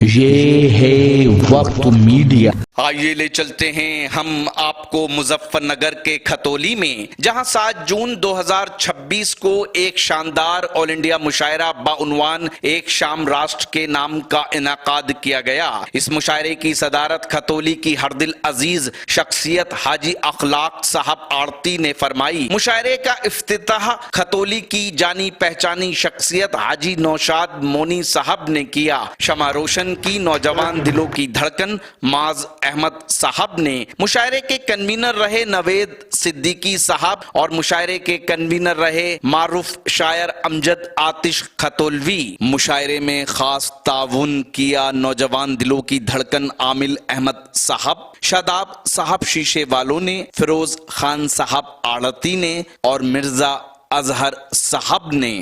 ये है वक्त मीडिया। आइए ले चलते हैं हम आपको मुजफ्फरनगर के खतौली में, जहां 7 जून 2026 को एक शानदार ऑल इंडिया मुशायरा बाउनवान एक शाम राष्ट्र के नाम का इनाकाद किया गया। इस मुशायरे की सदारत खतौली की हरदिल अजीज शख्सियत हाजी अखलाक साहब आरती ने फरमाई। मुशायरे का इफ्तिताह खतौली की जानी पहचानी शख्सियत हाजी नौशाद मोनी साहब ने किया। शमा रोशन की नौजवान दिलों की धड़कन माज अहमद साहब ने, मुशायरे के कन्वीनर रहे नवेद सिद्दीकी साहब और मुशायरे के कन्वीनर रहे मारूफ शायर अमजद आतिश खतौलवी। मुशायरे में खास ताउन किया नौजवान दिलों की धड़कन आमिल अहमद साहब, शादाब साहब शीशे वालों ने, फिरोज खान साहब आड़ती ने और मिर्जा अजहर साहब ने।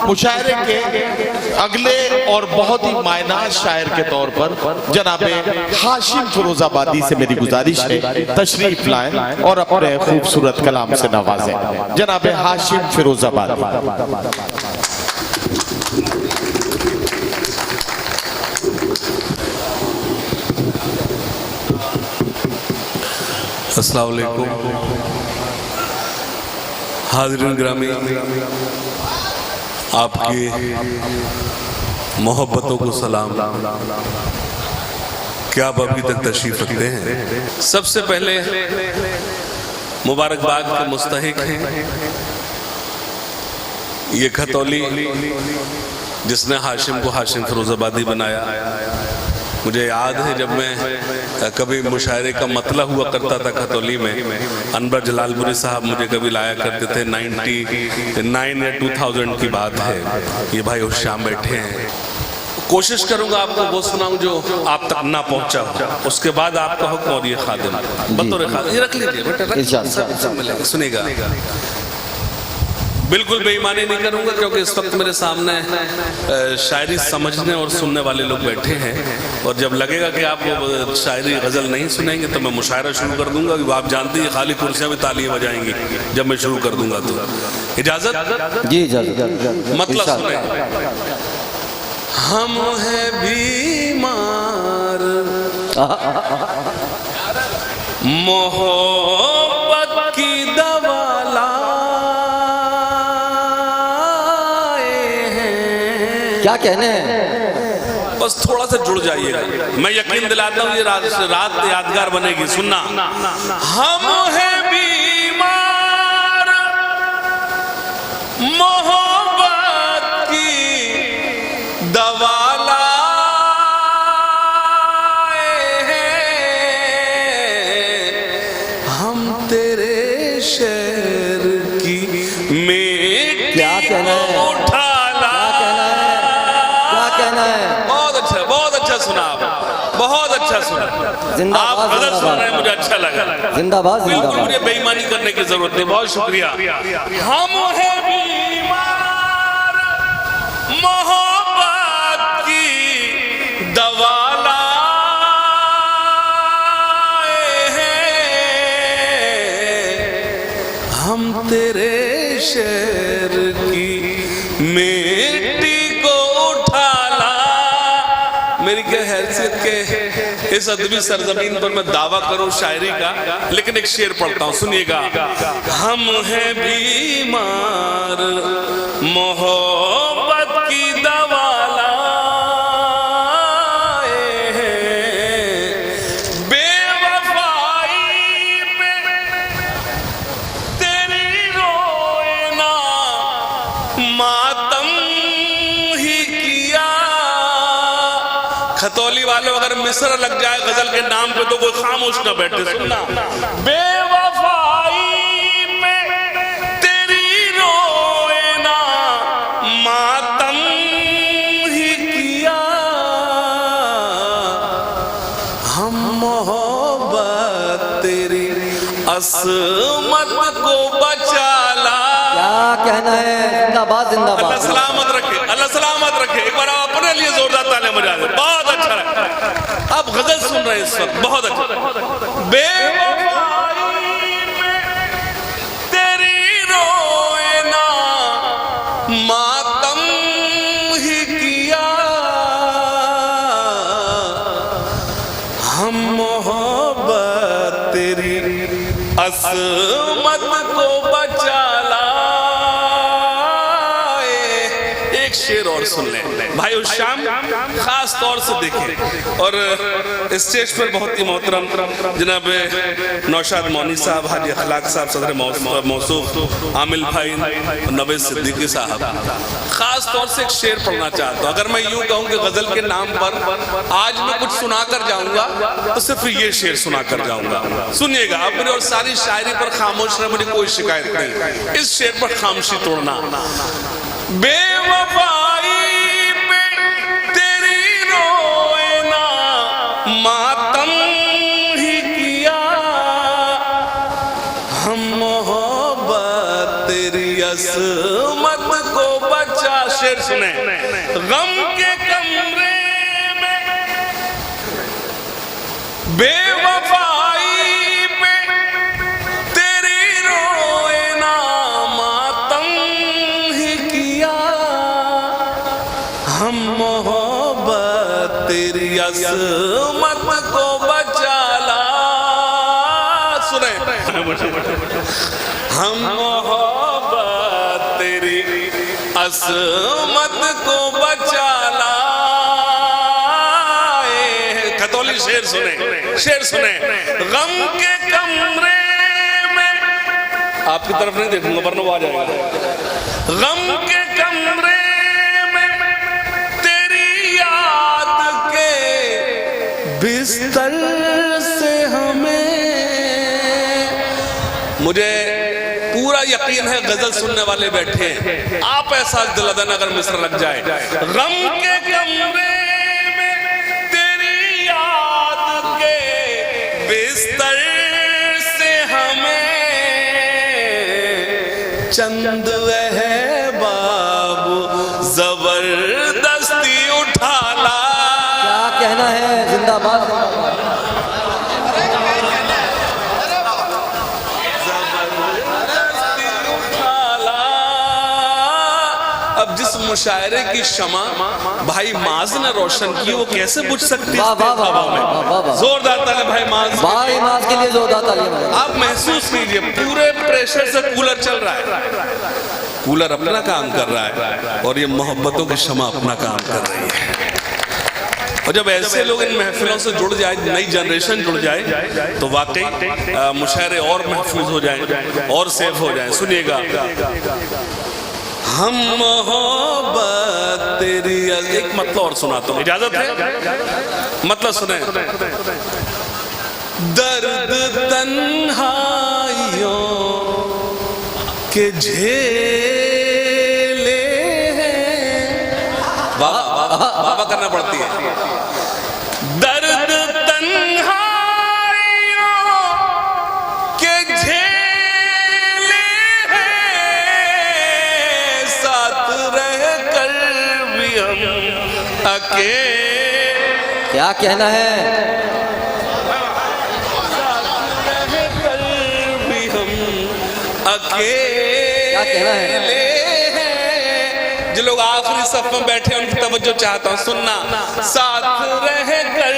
मुशायरे के अगले और बहुत ही मायनाज शायर के तौर पर जनाबे हाशिम फिरोजाबादी से मेरी गुजारिश है तशरीफ लाएं और अपने खूबसूरत कलाम से नवाजें। जनाबे हाशिम फिरोजाबादी। अस्सलाम वालेकुम हाज़रीन ग्रामी, आपकी मोहब्बतों को सलाम। क्या आप अभी तक तशरीफ रखते हैं? सबसे पहले मुबारकबाद के मुस्तहिक हैं ये खतौली जिसने हाशिम को हाशिम फिरोजाबादी बनाया। मुझे याद है जब मैं कभी मुशायरे का मतला हुआ करता था खतौली में, अनवर जलालपुरी साहब मुझे कभी लाया करते थे। 99 या 2000 की बात है। ये भाई उस शाम बैठे हैं। कोशिश करूंगा आपको वो सुनाऊं जो आप तक ना पहुंचा हो। उसके बाद आपका हुक्म और ये खादिम बतौर खादिम ये रख लीजिए, सुनेगा। बिल्कुल बेईमानी नहीं करूंगा क्योंकि इस वक्त मेरे सामने शायरी समझने और सुनने वाले लोग बैठे हैं और जब लगेगा कि आप शायरी गज़ल नहीं सुनेंगे तो मैं मुशायरा शुरू कर दूंगा। आप जानते हैं खाली कुर्सियां भी तालियां बजाएंगी जब मैं शुरू कर दूंगा। तो इजाजत? जी इजाजत। मतलब सुने, हम हैं बीमार मोहब्बत की दवा क्या कहने हैं, बस थोड़ा सा जुड़ जाइएगा। मैं यकीन दिलाता हूँ ये रात यादगार बनेगी। सुनना, हम हैं बीमार मोहब्बत की दवा लाए हैं, हम तेरे शहर की में क्या कहना है, बहुत अच्छा सुना आप, बहुत अच्छा सुना। आप गजल सुन रहे हैं, मुझे अच्छा लगा। जिंदाबाद। बिल्कुल मुझे बेईमानी करने की जरूरत नहीं। बहुत शुक्रिया। हम हैं बीमार मोहब्बत की दवा लाए हैं, हम तेरे शहर की मिट्टी मेरी क्या हैसियत के इस अदबी सरजमीन पर मैं दावा करूं शायरी का, लेकिन एक शेर पढ़ता हूं, सुनिएगा। हम हैं बीमार मोहब्बत की दवा लाए हैं, बेवफाई में तेरी रोए ना मातम ही किया। खतौली वालों अगर मिस्र लग जाए गजल के नाम पे तो कोई खामोश ना बैठे। सुनना, बेवफाई में तेरी रोए ना मातम ही किया, हम मोहब्बत तेरी असमत को बचा ला। क्या कहना है, जिंदाबाद जिंदाबाद। अल्लाह सलामत रखे, अल्लाह सलामत रखे। एक बार आप अपने लिए जोरदार तालियां बजाएं। बहुत अच्छा लगा। आप गजल सुन रहे हैं इस वक्त, बहुत अच्छा। बेवफाई में तेरी रोए ना मातम ही किया, हम मोहब्बत तेरी असमत को बचा लाए। एक शेर और सुन ले भाई। उस शाम खास तौर से देखें, और स्टेज पर बहुत ही मोहतरम जनाब नौशाद मौनी साहब, हाजी अखलाक साहब, सदर मौसूफ आमिल भाई, नवेद सिद्दीकी साहब, खास तौर से एक शेर पढ़ना चाहता हूँ। अगर मैं यूं कहूँ कि गजल के नाम पर आज मैं कुछ सुना कर जाऊंगा तो सिर्फ ये शेर सुना कर जाऊंगा। सुनिएगा, अपनी और सारी शायरी पर खामोश रहना, मुझे कोई शिकायत नहीं। इस शेर पर खामोशी तोड़ना। बेवफाई पे तेरी रोए ना मातम ही किया, हम मोहब्बत तेरी असमत को बचा। शेर सुने। गम के कमरे में बेवफाई पे तेरी रोए ना मातम ही किया, हम मोहब्बत तेरी असमत को बचा ला। सुने, हम मोहब्बत तेरी असमत को बचा लाए। खतौली शेर सुने, शेर सुने। गम के कमरे में, आपकी तरफ नहीं देखूंगा वरना वो आ जाएगा। गम के कमरे में तेरी याद के बिस्तर से हमें, मुझे पूरा यकीन है गजल सुनने वाले बैठे हैं, आप एहसास दिला देना अगर मिस्र लग जाए। गम के कमरे में तेरी याद के बिस्तर से हमें चंद बाबू जबरदस्ती उठा ला। क्या कहना है, जिंदाबाद। अब जिस मुशायरे की शमा भाई माज ने रोशन की, वो कैसे बुझ सकती है? जोरदार ताली भाई माज, भाई माज के लिए जोरदार ताली। आप महसूस कीजिए, पूरे प्रेशर से कूलर चल रहा है, कूलर अपना काम कर रहा है और ये मोहब्बतों की शमा अपना काम कर रही है। और जब ऐसे लोग इन महफिलों से जुड़ जाए, नई जनरेशन जुड़ जाए, तो वाकई मुशायरे और महफूज हो जाए और सेफ हो जाए। सुनिएगा, हम मोहब्बत तेरी, एक मतलब और सुनाता हूँ, इजाजत है? मतलब सुने। दर्द तन्हाइयों के झेले हैं, बाबा करना पड़ती है। दर्द तन्हाइयों के झेले हैं, साथ रह कर भी हम अकेले। क्या कहना है? क्या कहना है? जो लोग आखिरी सफ में बैठे हैं उनकी तवज्जो चाहता हूं, सुनना। साथ रह कर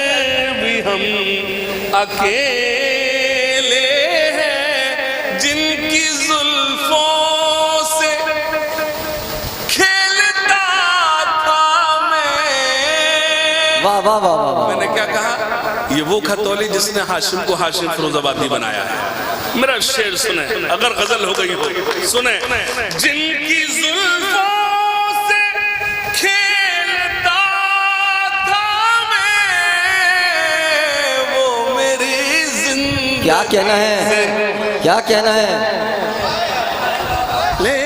भी हम अकेले हैं, जिनकी जुल्फों से खेलता था मैं। वाह वाह वाह वाह। मैंने क्या कहा? ये वो खतौली जिसने हाशिम को हाशिम फिरोजाबादी बनाया है। मेरा शेर सुने, अगर गजल हो गई तो सुने। जिनकी जुल्फों से खेलता था मैं, वो मेरी जिंदगी। क्या कहना है? क्या कहना है? ले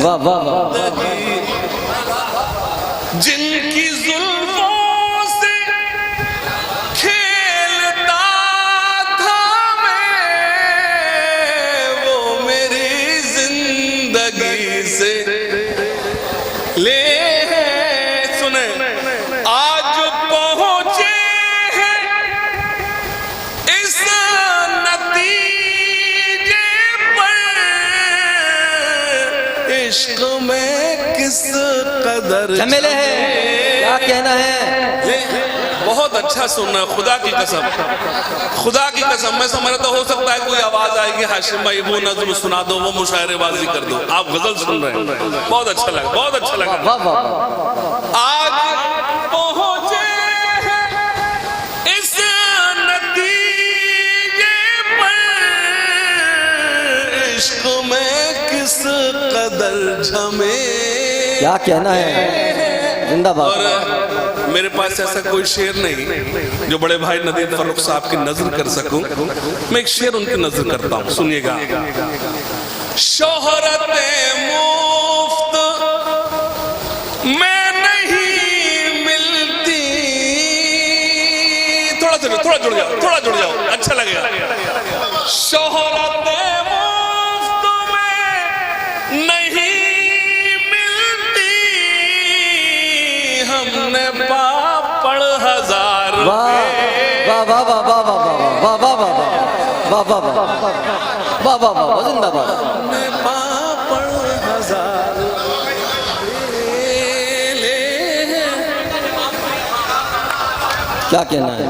वाह वाह वाह। जिनकी जुल्फों से खेलता था मैं, वो मेरी जिंदगी से ले। सुने, आज पहुंचे हैं इस नतीजे पर, इश्क में किस कदर झमेले हैं। क्या क्या कहना है? बहुत अच्छा सुनना, खुदा की कसम, खुदा की कसम। मैं समझ रहा था हो सकता है कोई आवाज आएगी, हाशिम भाई वो नज़्म सुना दो, वो मुशायरेबाजी कर दो। आप गजल सुन रहे हैं, बहुत अच्छा लगा, बहुत अच्छा लगा। वाह वाह वाह। आज पहुंचे इस नतीजे पर, इश्क में किस कदर झमे। क्या कहना है? जिंदाबाद। और मेरे पास ऐसा कोई शेर नहीं जो बड़े भाई नदीम फारूक साहब की नजर कर सकूं। मैं एक शेर उनकी नजर करता हूं, सुनिएगा। शोहरत मुफ्त में नहीं मिलती, थोड़ा जुड़ जाओ, थोड़ा जुड़ जाओ, अच्छा लगेगा। शोहरत मुफ्त में नहीं हमने पापड़ हजार। वाह वाह वाह वाह वाह वाह वाह वाह वाह वाह वाह वाह वाह वाह वाह। जिंदाबाद। हमने पापड़ हजार ले। क्या कहना है?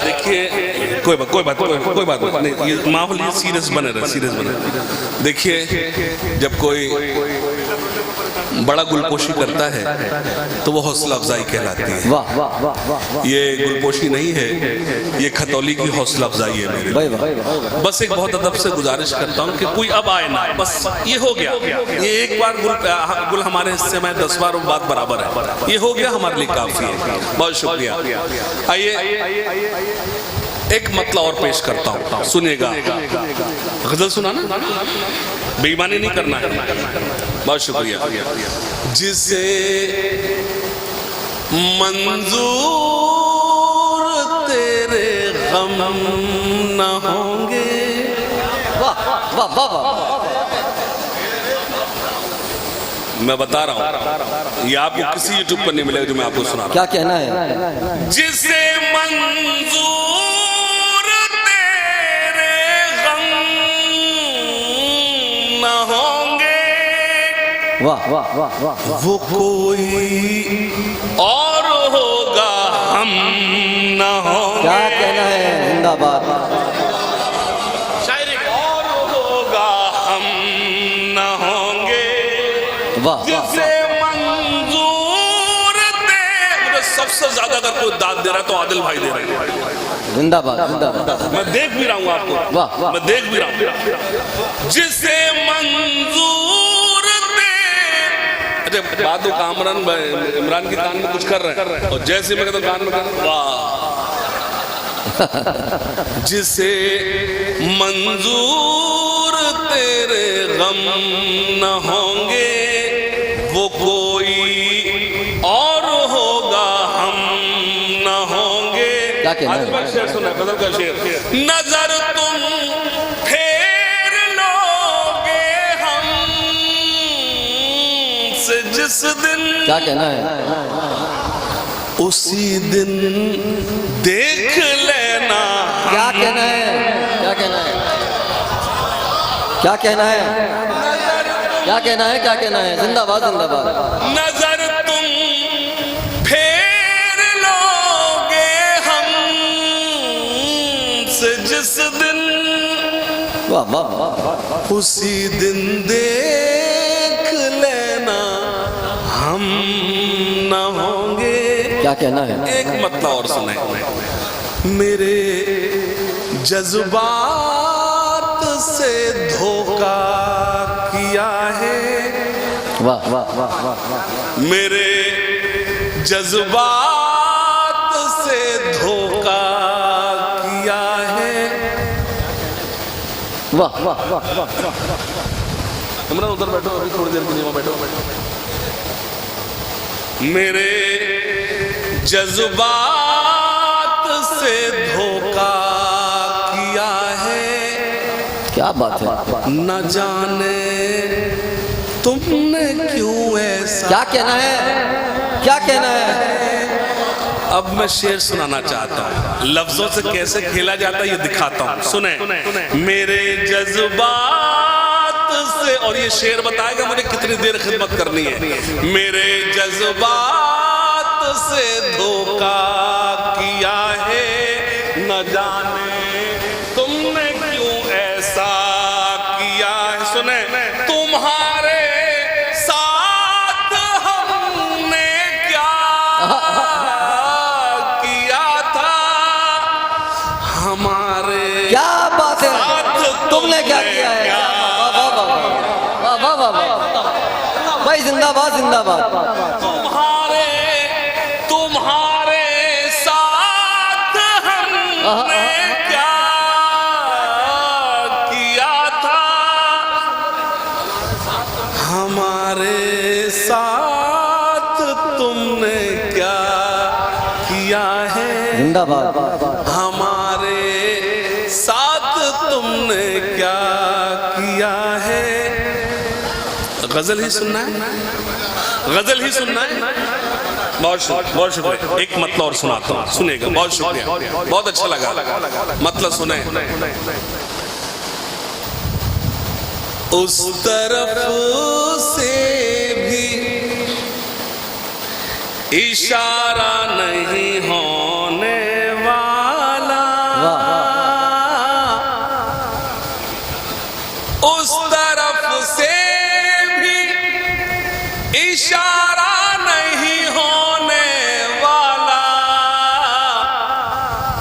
देखिए कोई बात नहीं, ये माहौल ये सीरियस बने रहे। देखिए जब कोई बड़ा गुलपोशी करता है तो वो हौसला अफजाई कहलाती है। वाह वाह वाह वाह। ये गुलपोशी नहीं है, ये खतौली की हौसला अफजाई है मेरे। बस एक बहुत अदब से गुजारिश करता हूँ कि कोई अब आए ना, बस ये हो गया, ये एक बार गुल हमारे हिस्से में 10 बार बात बराबर है, ये हो गया हमारे लिए काफी है। बहुत शुक्रिया। आइए एक मतला और पेश करता हूँ, सुनिएगा। गजल सुनाना, बेईमानी नहीं करना है। बहुत शुक्रिया। जिसे मंजूर तेरे गम न होंगे। वाह वाह वाह वाह। मैं बता रहा हूँ, ये आपको किसी यूट्यूब पर नहीं मिलेगा जो मैं आपको सुना रहा हूँ। क्या कहना है? जिसे मंजूर तेरे गम न होंगे, वाह वाह वाह वाह। वो कोई और होगा, हम न होंगे। क्या कहना है? जिंदाबाद। शायरी और होगा, हम न होंगे। वाह जिसे मंजूर दे, मुझे सबसे ज्यादा अगर कोई दाद दे रहा है तो आदिल भाई दे रहे हैं। जिंदाबाद जिंदाबाद। मैं देख भी रहा हूँ आपको, वाह वाह। मैं देख भी रहा हूँ। जिसे मंजूर दे, अच्छा बादू कामरान इमरान की कान में कुछ कर रहे हैं और जैसे मैं कहता हूँ कान में, वाह। जिसे मंजूर तेरे गम न होंगे, वो कोई और होगा, हम न होंगे। क्या कहना है? शेर सुना, गजल का शेर। नजर तुम फेर लोगे हम से जिस दिन, क्या कहना है? उसी दिन देख लेना। क्या कहना है? क्या कहना है? क्या कहना है? क्या कहना है? क्या कहना है? जिंदाबाद जिंदाबाद। नजर तुम फेर लोगे हम से जिस दिन, वाह वाह वाह। उसी दिन देख लेना, हम न होंगे। क्या कहना है? एक मतलब और सुने। मेरे जज्बात से धोखा किया है, वाह वाह वाह वाह। मेरे जज्बात से धोखा किया है। वाह वाह वाह वाह। इमरान उधर बैठो, अभी थोड़ी देर के लिए वहां बैठो। मेरे जज्बात से धोखा किया है, क्या बात है? न जाने तुमने क्यों ऐसा। क्या कहना है? क्या कहना है? अब मैं शेर सुनाना चाहता हूँ, लफ्जों से कैसे खेला जाता है ये दिखाता हूँ, सुने। मेरे जज्बात से, और ये शेर बताएगा मुझे कितनी देर खिदमत करनी है। मेरे जज्बात से धोखा किया है, न जाने तुमने क्यों ऐसा किया है। सुने, तुम्हारे साथ हमने क्या किया था, हमारे क्या बात है, तुमने क्या किया है। वाह वाह वाह वाह वाह वाह भाई, जिंदाबाद जिंदाबाद। तुम्हारे साथ हमने क्या किया था, हमारे साथ तुमने क्या किया है, जिंदाबाद। हमारे साथ तुमने क्या किया है। गजल ही सुनना है, गजल ही सुनना है। बहुत शुक्रिया। एक मतलब और सुनाता हूँ, सुनेगा। बहुत शुक्रिया, बहुत अच्छा लगा। मतलब सुने। उस तरफ से भी इशारा नहीं होने वाला, उस तरफ से भी इशारा नहीं होने वाला,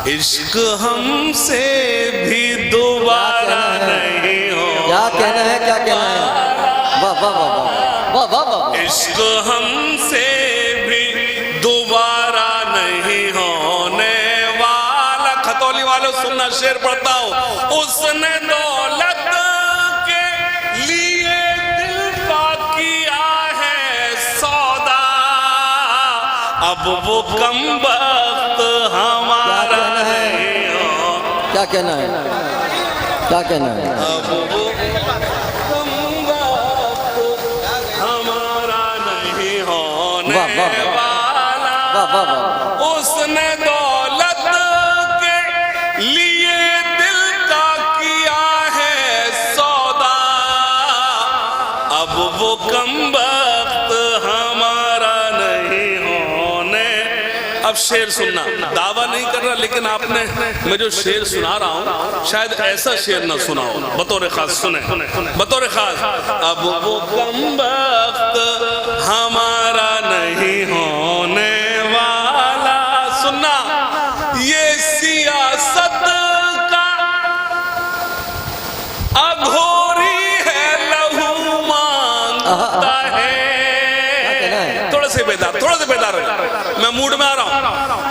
इश्क हमसे भी दोबारा नहीं हो। क्या कहना है, क्या कहना है। वाह वाह वाह वाह वाह वाह। इश्क हमसे भी दोबारा नहीं होने वाला। खतौली वालों सुनना, शेर पढ़ता हूँ। उसने दौलत के लिए दिल का किया है सौदा, अब वो कमबख्त हमारा नहीं हो। क्या कहना है, क्या कहना है। अब वो हमारा नहीं होने वाला। वाह वाह वाह। उसने दौलत के लिए दिल का किया है सौदा, अब वो कमबख्त हमारा नहीं होने। अब शेर सुनना, दावा नहीं कर रहा, लेकिन आपने मैं जो शेर सुना रहा हूँ शायद ऐसा शेर ना सुना हो। बतौर खास सुने, बतौर खास। अब वो कमबख्त हमारा नहीं होने वाला। सुनना, ये सियासत का अघोरी है, लहू मांगता है। थोड़ा से बेदार मैं मूड में आ रहा हूं।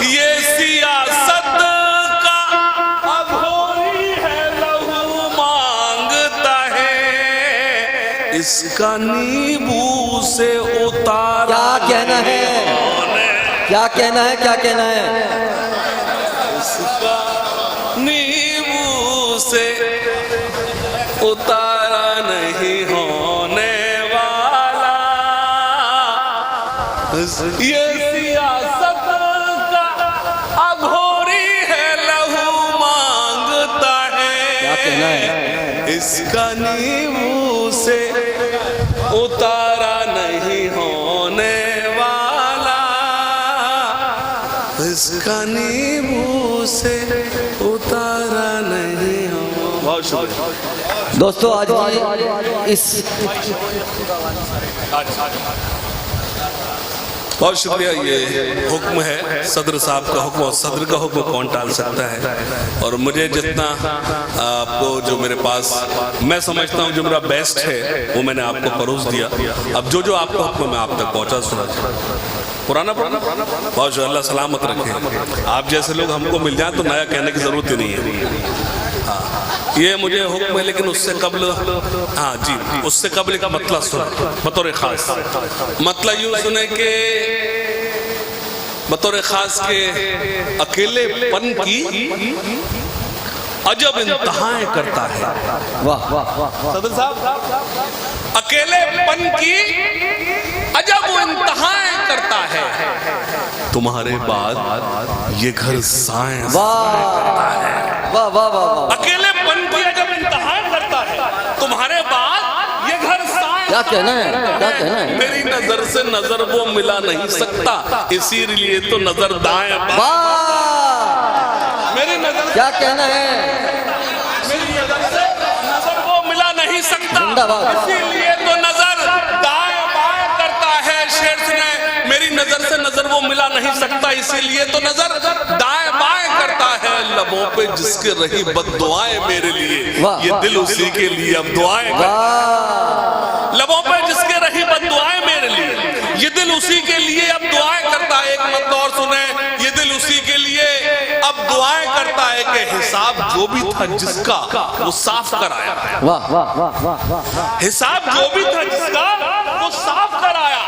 ये सियासत का अघोरी है, लहू मांगता है, इसका नींबू से उतारा। क्या कहना है, क्या कहना है, क्या कहना है। इसका नींबू से उतारा नहीं होने वाला, ये सियासत का अघोरी है, लहू मांगता है। क्या कहना है। इसका नींबू से उतारा नहीं होने वाला, इसका नींबू से उतारा नहीं हो। बहुत शुक्रिया दोस्तों, आज की इस बहुत शुक्रिया। ये हुक्म है सदर साहब का हुक्म, और सदर का हुक्म कौन टाल सकता है। और मुझे जितना आपको जो मेरे पास मैं समझता हूँ जो मेरा बेस्ट है वो मैंने आपको परोस दिया। अब जो जो आपका हुक्म मैं आप तक पहुँचा सुना पुराना बहुत अल्लाह सलामत रखे। आप जैसे लोग हमको मिल जाए तो नया कहने की जरूरत ही नहीं है। हाँ, ये मुझे हुक्म है, लेकिन उससे कबल हाँ जी, उससे कबल एक मतलब सुना बतौर खास। मतलब यूँ सुने के बतौर खास के अकेलेपन की अजब इंतहाएं करता है। वाह वाह वाह। सदर साहब, अकेलेपन की अजब इंतहाएं करता है, तुम्हारे बाद ये घर साइंस वाह वाह वाह वाह, अकेलेपन की जब इंतहा करता है, तुम्हारे बाद ये घर साइंस। क्या कहना है, क्या कहना है? मेरी नजर से नजर वो मिला नहीं सकता, इसीलिए तो नजर दाएं बाएं। वाह, मेरी नजर, क्या कहना है? मेरी नजर से नजर वो मिला नहीं सकता, जिंदाबाद। इसीलिए तो नजर दाएं बाएं करता है। शेर सुने, मेरी नजर से नजर वो मिला नहीं सकता, इसीलिए तो नजर दाएं बाएं करता है। लबों पे जिसके रही बद्दुआएं मेरे लिए, वाह, ये दिल उसी के लिए अब दुआएं करता है। लबों पे जिसके रही बद्दुआएं मेरे लिए, ये दिल उसी के लिए अब दुआएं करता है। एक मत और सुने, ये दिल उसी के लिए अब दुआएं करता है कि हिसाब जो भी था जिसका वो साफ कराया। वाह वाह वाह वाह वाह, हिसाब जो भी था जिसका वो साफ कराया।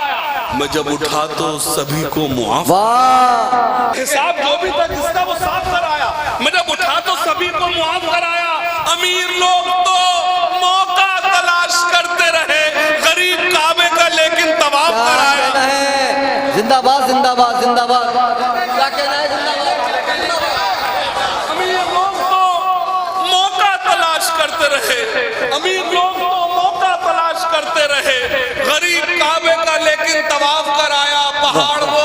मैं जब उठा तो सभी को मुआफ। वाह, हिसाब जो भी था जिसका वो साफ कराया। मैं जब उठा तो सभी को मुआफ कराया। अमीर लोग तो मौका तलाश करते रहे, गरीब काबे का लेकिन तवाफ क्या कराया। कहना है? जिंदाबाद जिंदाबाद जिंदाबाद, क्या कहना है? जिंदाबाद। अमीर लोग तो मौका तलाश करते रहे, अमीर लोग तो मौका तलाश करते रहे, गरीब काबे का लेकिन तवाफ कराया। पहाड़ वो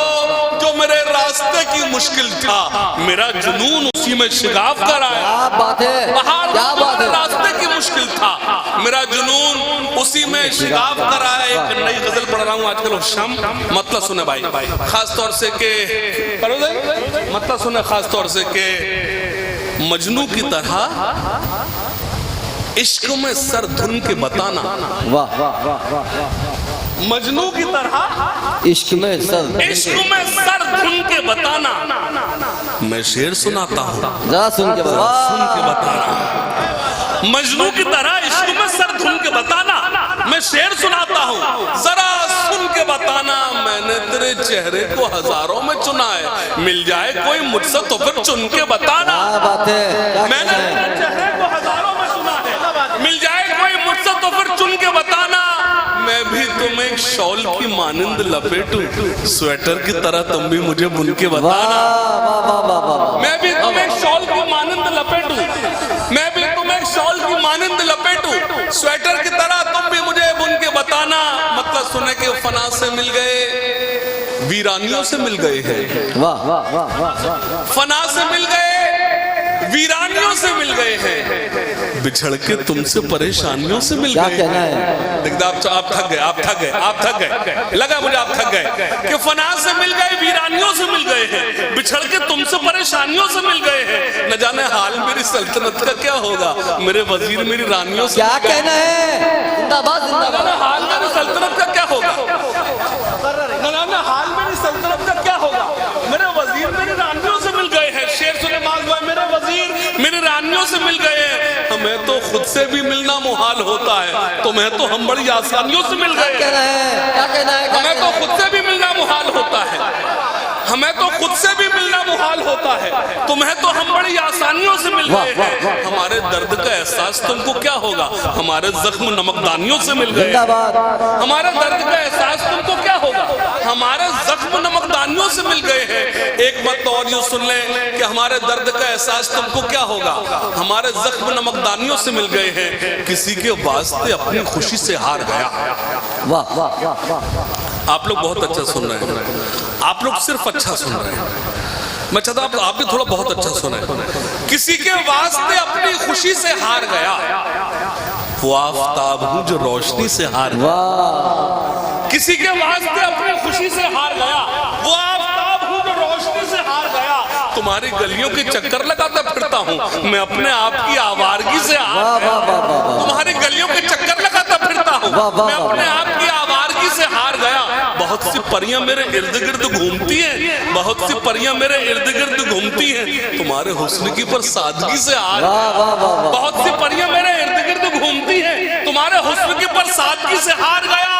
जो मेरे रास्ते की मुश्किल था, मेरा जुनून उसी में शिगाफ कराया। क्या बात है, पहाड़ क्या वो बात मेरे है? रास्ते की मुश्किल था, मेरा जुनून उसी में शिगाफ कराया। एक नई गजल पढ़ रहा हूँ आजकल, शम मतलब सुने भाई, खास तौर से के मतलब सुने, खास तौर से के मजनू की तरह इश्क में सर धुन के बताना। वाह वाह वाह वाह, मजनू की तरह इश्क में सर, इश्क में सर धुन के बताना। मैं शेर सुनाता हूँ, जरा सुन के सुन के बताना। मजनू की तरह इश्क में सर धुन के बताना। मैं शेर सुनाता हूँ, जरा सुन के बताना। मैंने तेरे चेहरे को हजारों में चुना है, मिल जाए कोई मुझसे तो फिर चुन के बताना। क्या बात है, क्या मैंने कहना है? तेरे चेहरे को हजारों में चुना है, मिल जाए कोई मुझसे तो फिर चुन के बताना। मैं भी तुम्हें एक शॉल की मानिंद लपेटूं, स्वेटर की तरह तुम भी मुझे बुन के वाह बताना। वाह वाह वाह वाह वाह, मैं भी तुम्हें एक शॉल की मानिंद लपेटूं, मैं भी तुम्हें एक शॉल की मानिंद लपेटूं, स्वेटर की तरह तुम भी मुझे बुन के बताना। मतलब सुने के फना से मिल गए, वीरानियों से मिल गए हैं। वाह वाह वाह वाह, फना से मिल गए, वीरानियों से मिल गए हैं, बिछड़ के तुमसे परेशानियों से मिल क्या गए। कहना है? दिखदा आप थक गए, आप थक गए, आप थक गए, लगा मुझे आप थक गए कि फना से मिल गए, वीरानियों से मिल गए हैं, बिछड़ के तुमसे परेशानियों से मिल गए हैं। न जाने हाल मेरी सल्तनत का क्या होगा, मेरे वजीर मेरी रानियों से क्या मिल गए। कहना है? जिंदाबाद न जिंदाबाद, जाने हाल मेरी सल्तनत का क्या होगा, न जाने हाल मेरी सल्तनत का क्या होगा, मेरे वजीर मेरी रानियों से मिल गए हैं। शेर सुने माज भाई, मेरे वजीर मेरी रानियों से मिल गए हैं। हमें तो खुद से भी मिलना मुहाल होता है, तुम्हें तो हम बड़ी आसानियों से मिल क्या गए। कहना है? क्या कहना है? क्या हमें तो कहना है? खुद से भी मिलना मुहाल होता है, हमें तो खुद से भी मिलना मुहाल होता है, तुम्हें तो हम बड़ी आसानियों से मिल गए हैं। हमारे दर्द का एहसास तुमको क्या होगा, हमारे जख्म नमकदानियों से मिल गए। जिंदाबाद, हमारे दर्द का एहसास तुमको क्या होगा, हमारे जख्म नमकदानियों से मिल गए हैं। एक बात और यूं सुन ले कि हमारे दर्द का एहसास तुमको क्या होगा, हमारे जख्म नमकदानियों से मिल गए हैं। किसी के वास्ते अपनी खुशी से हार गया। वाह वाह वाह वाह, आप लोग बहुत अच्छा सुन रहे हैं, आप लोग सिर्फ अच्छा सुन रहे हैं। मैं चाहता हूं आप भी थोड़ा बहुत अच्छा सुने। किसी के वास्ते अपनी खुशी से हार गया, वो आफताब हूं जो रोशनी से हार गया। वाह, किसी के वास्ते अपनी खुशी से हार गया, वो आफताब हूं जो रोशनी से हार गया। तुम्हारी गलियों के चक्कर लगाता फिरता हूँ मैं, अपने आप की आवारगी से हार वाह गया। वाह वाह वाह, तुम्हारी गलियों के चक्कर लगाता फिरता हूँ मैं, अपने आप की आवारगी से हार गया। बहुत सी परियां मेरे इर्द गिर्द घूमती हैं, बहुत सी परियां मेरे इर्द गिर्द घूमती हैं, तुम्हारे हुस्न की पर सादगी से हार वाह गया। वाह वाह वाह, बहुत सी परियां मेरे इर्द गिर्द घूमती हैं, तुम्हारे हुस्न की पर सादगी से हार गया।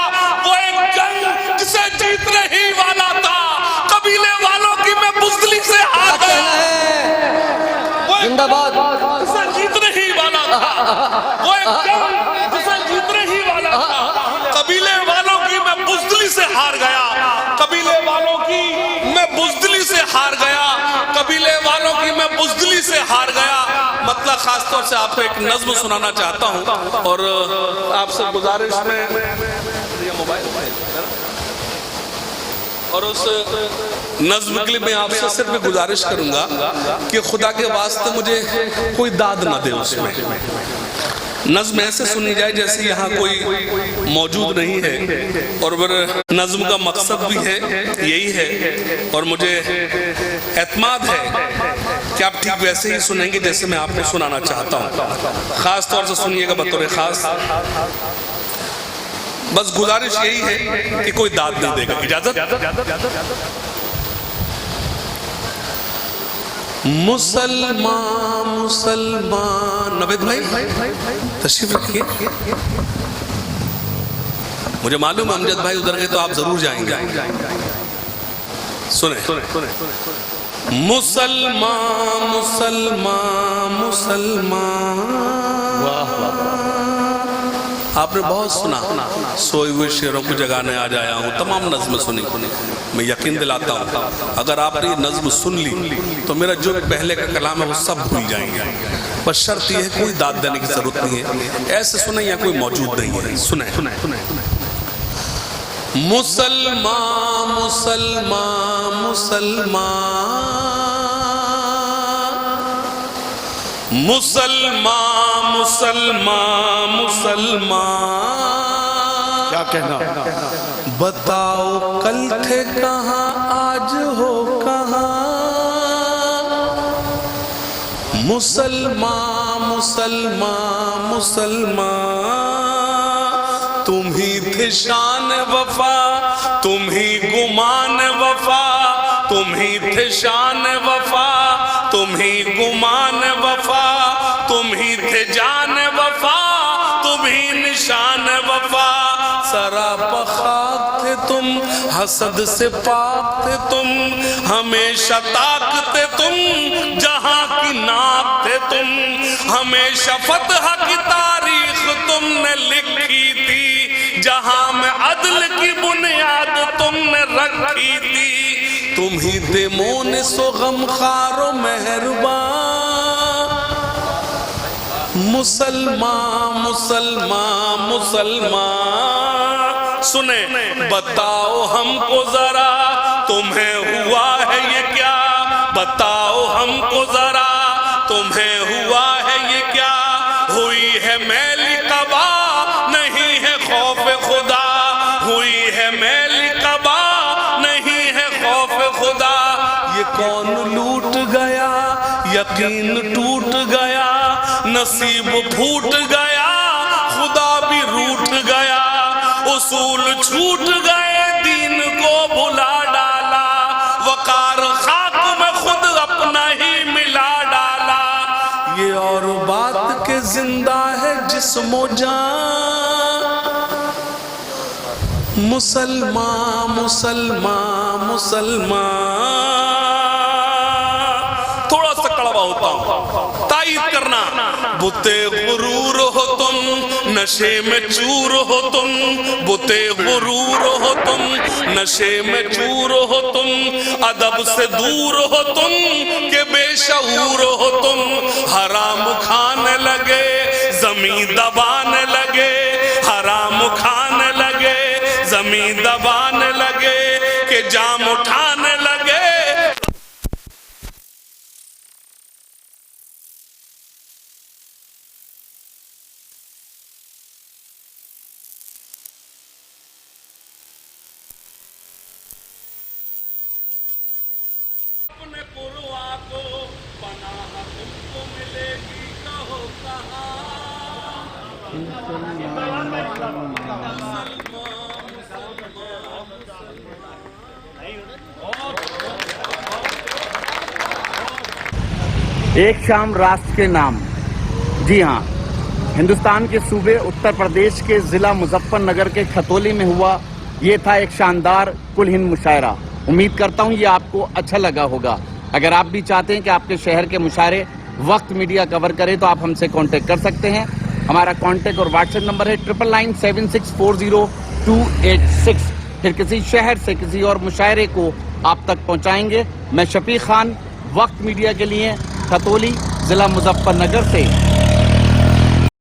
वो एक जंग जिसे जीतने ही वाला था, कबीले वालों की मैं बुज़दिली से हार क्या गया। कहना है? वो एक जिंदाबाद, जिसे जीतने ही वाला था, वो एक जंग जिसे जीतने ही वाला था, कबीले वालों की मैं बुज़दिली से हार गया, कबीले वालों की मैं बुज़दिली हार गया, कबीले वालों की मैं बुज़दिली से हार गया। मतलब खासतौर से आपको एक नज्म सुनाना चाहता हूं और आपसे गुजारिश में मोबाइल और उस नज्म के लिए मैं आपसे सिर्फ गुजारिश करूंगा कि खुदा के वास्ते मुझे कोई दाद ना दे उसमें। नज्म ऐसे सुनी जाए जैसे यहाँ कोई मौजूद नहीं है और नज्म का मकसद भी है यही है और मुझे एतमाद है कि आप ठीक वैसे ही सुनेंगे जैसे मैं आपको सुनाना चाहता हूँ। खास तौर से सुनिएगा बतौर खास। बस गुजारिश यही है कि कोई दाद नहीं देगा। इजाजत। मुसलमान मुसलमान नवेद भाई तशरीफ रखिए। मुझे मालूम है अमजद भाई उधर गए तो आप जरूर जाएंगे। सुने मुसलमान मुसलमान मुसलमान। आपने बहुत सुना, सोए हुए शेरों को जगाने आज आया हूँ, तमाम नज़्म सुनी। मैं यकीन दिलाता हूँ अगर आपने ये नज़्म सुन ली तो मेरा जो पहले का कलाम है वो सब भूल जाएंगे। पर शर्त यह है कोई दाद देने की जरूरत नहीं है, ऐसे सुने या कोई मौजूद नहीं है। सुने मुसलमान मुसलमान मुसलमान मुसलमान मुसलमान मुसलमान। क्या कहना? बताओ कल थे कहाँ, आज हो कहाँ? मुसलमान मुसलमान मुसलमान। तुम ही थे शान वफा, तुम ही गुमान वफा, तुम ही थे शान वफा, तुम ही गुमान वफा, तुम ही थे जान वफा, तुम ही निशान वफा। सरापा खाक थे तुम, हसद से पाक थे तुम, हमेशा ताकते तुम, जहां की नाक थे तुम, हमेशा फतह की तारीख तुमने लिखी थी, जहां में अदल की बुनियाद तुमने रखी थी। तुम ही थे मोन सो गमखारो मेहरबान। मुसलमान मुसलमान मुसलमान। सुने बताओ हमको जरा तुम्हें हुआ है ये क्या, बताओ हमको जरा तुम्हें हुआ है ये क्या। हुई है मैली कबा नहीं है खौफ खुदा, हुई है मैली कबा नहीं है खौफ खुदा। ये कौन लूट गया, यकीन टूट गया, नसीब फूट गया, खुदा भी रूठ गया, उसूल छूट गए, दीन को भुला डाला, वकार खाक में खुद अपना ही मिला डाला। ये और बात के जिंदा है जिस्मो जान। मुसलमान मुसलमान मुसलमान। थोड़ा सा कड़वा होता हूं, तायीद करना। बुते गुरूर हो तुम, नशे में चूर हो तुम, बुते गुरूर हो तुम, नशे में चूर हो तुम, अदब से दूर हो तुम, के बेशऊर हो तुम। हराम खाने लगे, जमीन दबाने लगे, हराम खाने लगे, जमीन दबाने लगे, के जाम उठाने लगे। अपने पुरवा को पनाह तुमको मिलेगी, कहो कहाँ। एक शाम राष्ट्र के नाम। जी हाँ, हिंदुस्तान के सूबे उत्तर प्रदेश के जिला मुजफ्फरनगर के खतौली में हुआ ये था एक शानदार कुल हिंद मुशायरा। उम्मीद करता हूँ ये आपको अच्छा लगा होगा। अगर आप भी चाहते हैं कि आपके शहर के मुशायरे वक्त मीडिया कवर करे तो आप हमसे कांटेक्ट कर सकते हैं। हमारा कांटेक्ट और व्हाट्सएप नंबर है 9997640286। फिर किसी शहर से किसी और मुशायरे को आप तक पहुंचाएंगे। मैं शफीक खान, वक्त मीडिया के लिए खतौली, जिला मुजफ्फरनगर से